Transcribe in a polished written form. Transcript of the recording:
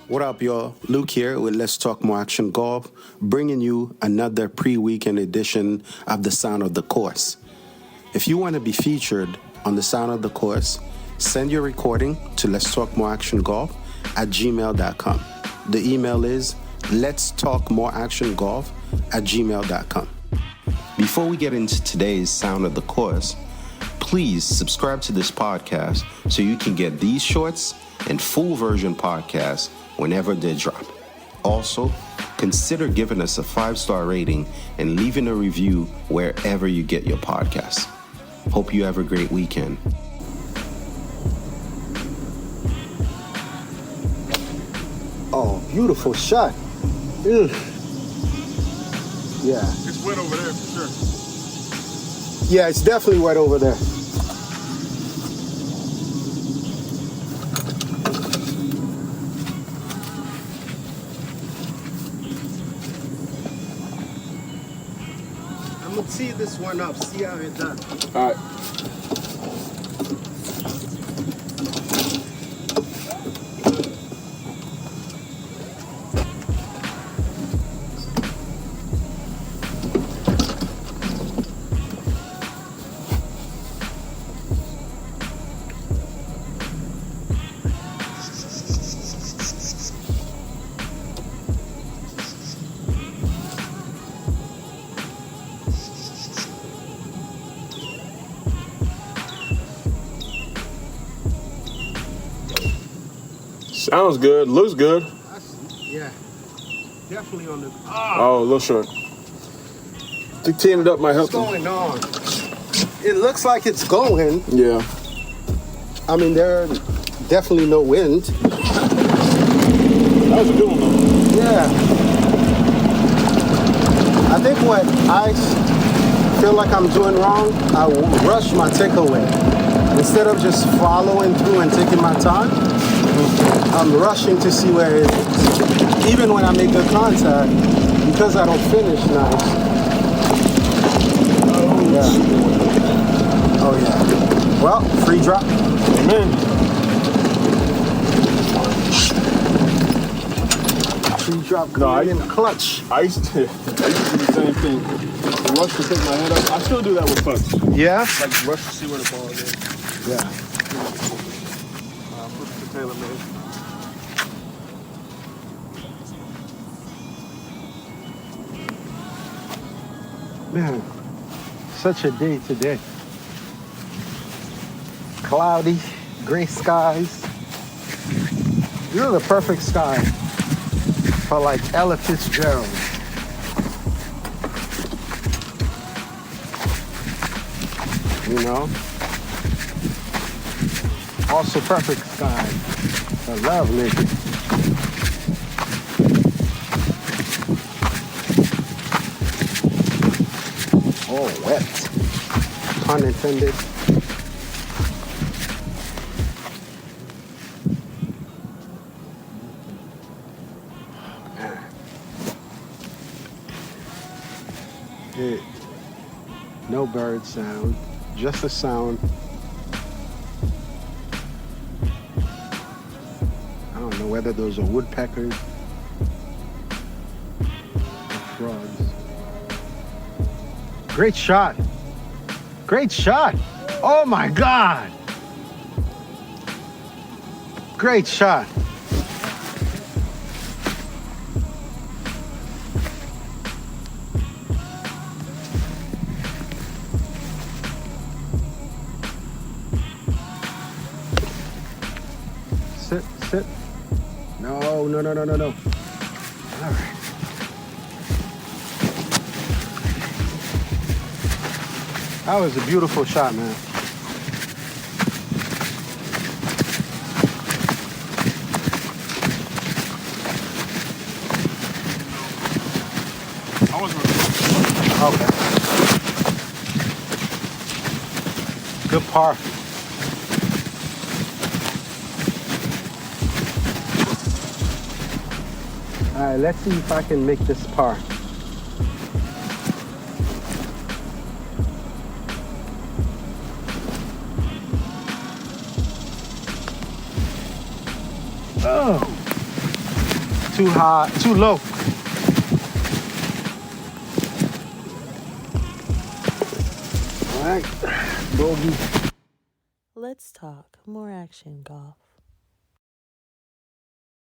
What up, y'all? Luke here with Let's Talk More Action Golf, bringing you another pre-weekend edition of The Sound of the Course. If you want to be featured on The Sound of the Course, send your recording to Let's Talk More Action Golf at gmail.com. The email is Let's Talk More Action Golf at gmail.com. Before we get into today's Sound of the Course, please subscribe to this podcast so you can get these shorts and full version podcasts whenever they drop. Also, consider giving us a 5-star rating and leaving a review wherever you get your podcasts. Hope you have a great weekend. Oh, beautiful shot. Ugh. Yeah. It's wet over there for sure. Yeah, it's definitely wet over there. I'm gonna tee this one up, see how it does. All right. Sounds good. Looks good. Yeah, definitely on the. Oh, a little short. I think teeing it up might help. What's going on? It looks like it's going. Yeah. I mean, there's definitely no wind. That was a good one, though. Yeah. I think what I feel like I'm doing wrong, I rush my takeaway. Instead of just following through and taking my time, I'm rushing to see where it is. Even when I make good contact, because I don't finish nice. Oh, yeah. Oh, yeah. Well, free drop. Amen. Free drop No, coming in clutch. I used to do the same thing. Rush to take my head up. I still do that with putts. Yeah? Like rush to see where the ball is. Yeah. For Taylor made. Man, such a day today. Cloudy, gray skies. These are the perfect sky for like Ella Fitzgerald. You know? Also perfect sky for love making. Oh, wet. Pun intended. Hey, no bird sound, just a sound. I don't know whether those are woodpeckers or frogs. Great shot. Great shot. Oh my God. Great shot. Sit. No. All right. That was a beautiful shot, man. I was running. Okay. Good par. All right, let's see if I can make this par. Oh. Too high, too low. All right, bogey. Let's talk more action golf.